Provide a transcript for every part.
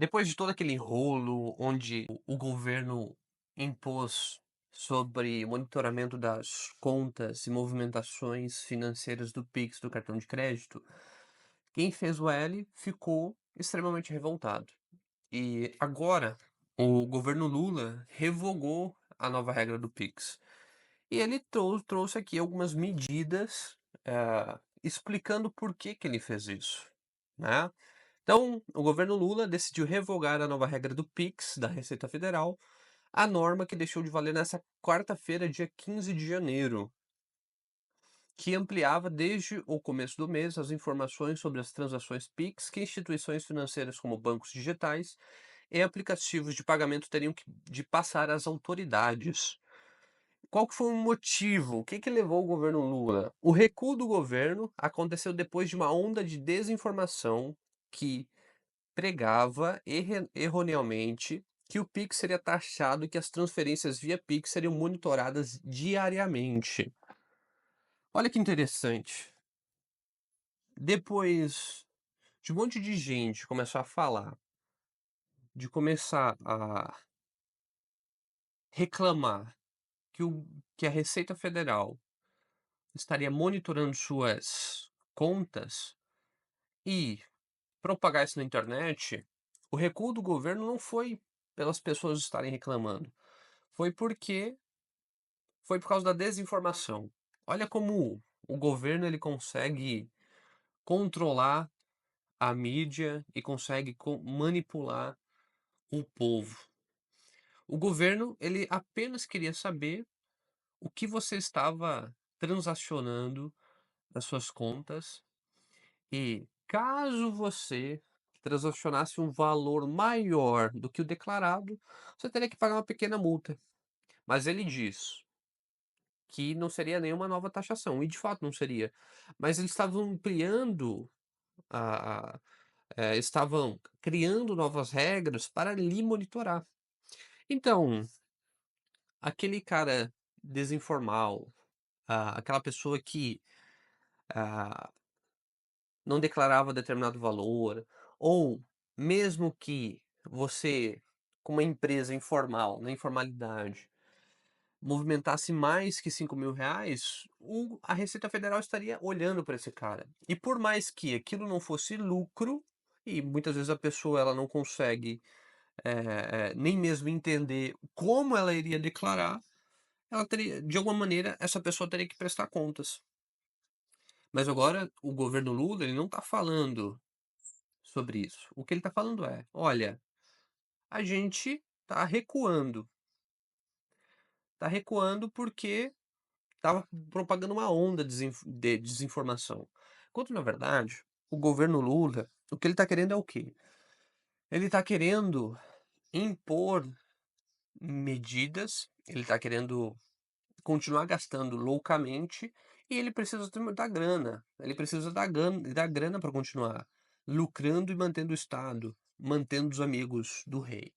Depois de todo aquele rolo onde o governo impôs sobre monitoramento das contas e movimentações financeiras do Pix, do cartão de crédito, quem fez o L ficou extremamente revoltado. E agora o governo Lula revogou a nova regra do Pix. E ele trouxe aqui algumas medidas, explicando por que que ele fez isso, né. Então, o governo Lula decidiu revogar a nova regra do Pix, da Receita Federal, a norma que deixou de valer nessa quarta-feira, dia 15 de janeiro, que ampliava desde o começo do mês as informações sobre as transações Pix que instituições financeiras como bancos digitais e aplicativos de pagamento teriam de passar às autoridades. Qual que foi o motivo? O que que levou o governo Lula? O recuo do governo aconteceu depois de uma onda de desinformação que pregava erroneamente que o Pix seria taxado e que as transferências via Pix seriam monitoradas diariamente. Olha que interessante. Depois de um monte de gente começar a falar, de começar a reclamar que a Receita Federal estaria monitorando suas contas e propagar isso na internet, o recuo do governo não foi pelas pessoas estarem reclamando, foi foi por causa da desinformação. Olha como o governo ele consegue controlar a mídia e consegue manipular o povo. O governo ele apenas queria saber o que você estava transacionando nas suas contas e caso você transacionasse um valor maior do que o declarado, você teria que pagar uma pequena multa. Mas ele diz que não seria nenhuma nova taxação, e de fato não seria. Mas eles estavam ampliando estavam criando novas regras para lhe monitorar. Então, aquele cara desinformal, aquela pessoa que, ah, não declarava determinado valor, ou mesmo que você, com uma empresa informal, na informalidade, movimentasse mais que R$ 5.000, a Receita Federal estaria olhando para esse cara. E por mais que aquilo não fosse lucro, e muitas vezes a pessoa ela não consegue nem mesmo entender como ela iria declarar, ela teria, de alguma maneira, essa pessoa teria que prestar contas. Mas agora o governo Lula ele não está falando sobre isso. O que ele está falando é: olha, a gente está recuando porque estava propagando uma onda de desinformação. Quando, na verdade, o governo Lula, o que ele está querendo é o quê? Ele está querendo impor medidas, ele está querendo continuar gastando loucamente e ele precisa da grana. Ele precisa da grana para continuar lucrando e mantendo o Estado, mantendo os amigos do rei.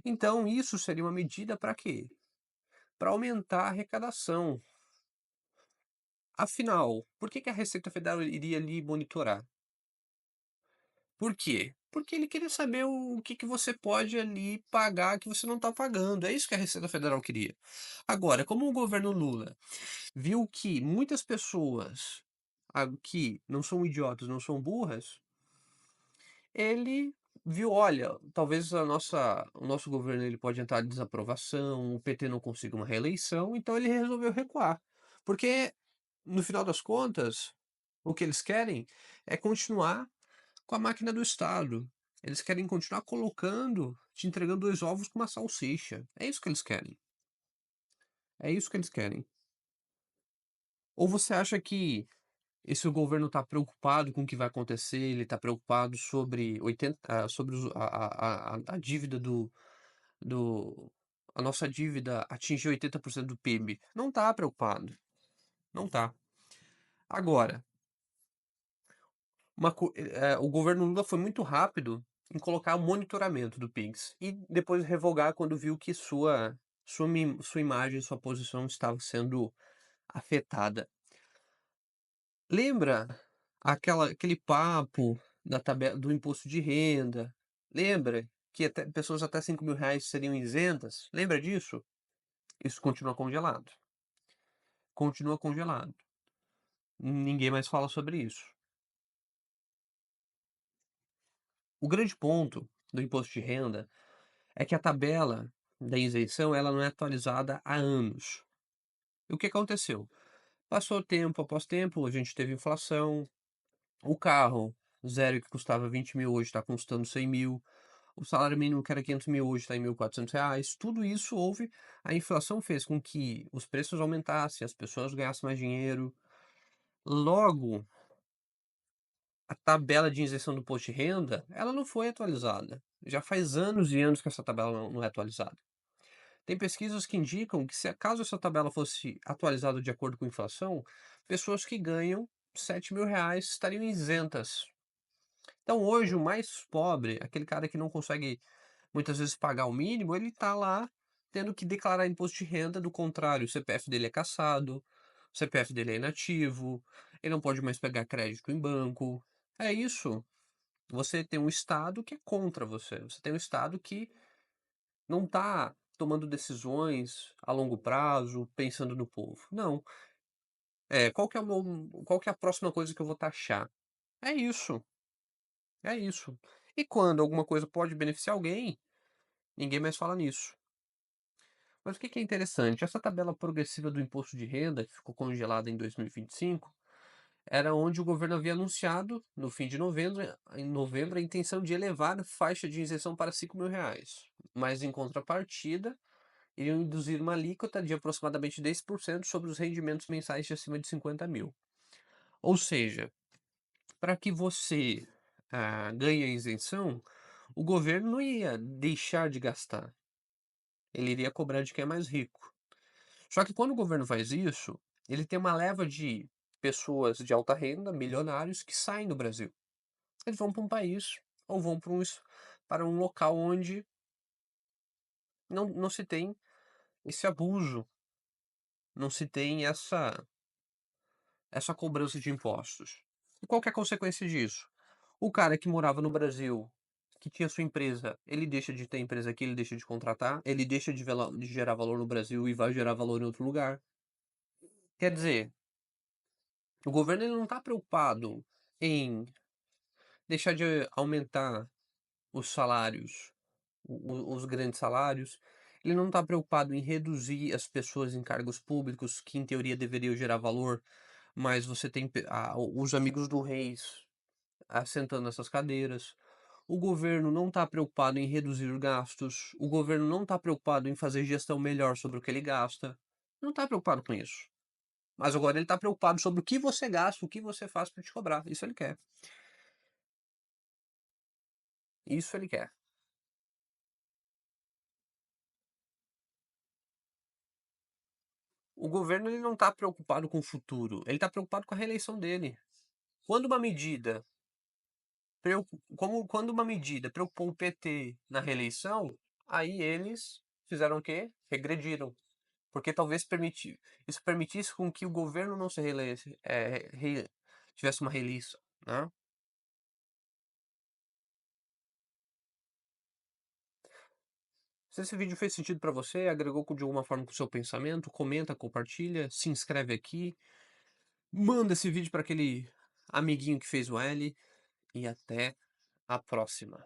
Então, isso seria uma medida para quê? Para aumentar a arrecadação. Afinal, por que que a Receita Federal iria ali monitorar? Por quê? Porque ele queria saber o que que você pode ali pagar que você não está pagando. É isso que a Receita Federal queria. Agora, como o governo Lula viu que muitas pessoas que não são idiotas, não são burras, ele viu, olha, talvez o nosso governo ele pode entrar em desaprovação, o PT não consiga uma reeleição, então ele resolveu recuar. Porque, no final das contas, o que eles querem é continuar com a máquina do Estado. Eles querem continuar colocando, te entregando 2 ovos com uma salsicha. É isso que eles querem. É isso que eles querem. Ou você acha que esse governo está preocupado com o que vai acontecer, ele está preocupado sobre 80 sobre a dívida do a nossa dívida atingir 80% do PIB. Não está preocupado, não está. Agora, o governo Lula foi muito rápido em colocar o monitoramento do Pix e depois revogar quando viu que sua imagem, sua posição estava sendo afetada. Lembra aquele papo da tabela do imposto de renda, Lembra que até pessoas até R$ 5.000 seriam isentas? Lembra disso? Isso continua congelado. Continua congelado. Ninguém mais fala sobre isso. O grande ponto do imposto de renda é que a tabela da isenção ela não é atualizada há anos. E o que aconteceu? Passou tempo após tempo, a gente teve inflação, o carro zero que custava 20.000 hoje está custando 100.000, o salário mínimo que era 500.000 hoje está em R$ 1.400. Tudo isso houve, a inflação fez com que os preços aumentassem, as pessoas ganhassem mais dinheiro. Logo, a tabela de isenção do imposto de renda, ela não foi atualizada. Já faz anos e anos que essa tabela não é atualizada. Tem pesquisas que indicam que se caso essa tabela fosse atualizada de acordo com a inflação, pessoas que ganham R$ 7.000 estariam isentas. Então hoje o mais pobre, aquele cara que não consegue muitas vezes pagar o mínimo, ele está lá tendo que declarar imposto de renda, do contrário, o CPF dele é cassado, o CPF dele é inativo, ele não pode mais pegar crédito em banco. É isso. Você tem um Estado que é contra você. Você tem um Estado que não está tomando decisões a longo prazo, pensando no povo. Não. Qual que é a próxima coisa que eu vou taxar? É isso. É isso. E quando alguma coisa pode beneficiar alguém, ninguém mais fala nisso. Mas o que que é interessante? Essa tabela progressiva do imposto de renda, que ficou congelada em 2025, era onde o governo havia anunciado, no fim de novembro, a intenção de elevar a faixa de isenção para R$ 5.000. Mas, em contrapartida, iriam induzir uma alíquota de aproximadamente 10% sobre os rendimentos mensais de acima de 50.000. Ou seja, para que você ganhe a isenção, o governo não ia deixar de gastar, ele iria cobrar de quem é mais rico. Só que quando o governo faz isso, ele tem uma leva de pessoas de alta renda, milionários, que saem do Brasil. Eles vão para um país ou vão para um local onde não se tem esse abuso, não se tem essa cobrança de impostos. E qual que é a consequência disso? O cara que morava no Brasil, que tinha sua empresa, ele deixa de ter empresa aqui, ele deixa de contratar, ele deixa de gerar valor no Brasil e vai gerar valor em outro lugar. Quer dizer, o governo ele não está preocupado em deixar de aumentar os salários, os grandes salários. Ele não está preocupado em reduzir as pessoas em cargos públicos, que em teoria deveriam gerar valor, mas você tem os amigos do reis assentando nessas cadeiras. O governo não está preocupado em reduzir os gastos. O governo não está preocupado em fazer gestão melhor sobre o que ele gasta. Não está preocupado com isso. Mas agora ele está preocupado sobre o que você gasta, o que você faz para te cobrar. Isso ele quer. Isso ele quer. O governo ele não está preocupado com o futuro, ele está preocupado com a reeleição dele. Quando uma medida, quando uma medida preocupou o PT na reeleição, aí eles fizeram o quê? Regrediram. Porque talvez isso permitisse com que o governo não se reeleisse, tivesse uma reeleição, né? Se esse vídeo fez sentido para você, agregou de alguma forma com o seu pensamento, comenta, compartilha, se inscreve aqui, manda esse vídeo para aquele amiguinho que fez o L e até a próxima.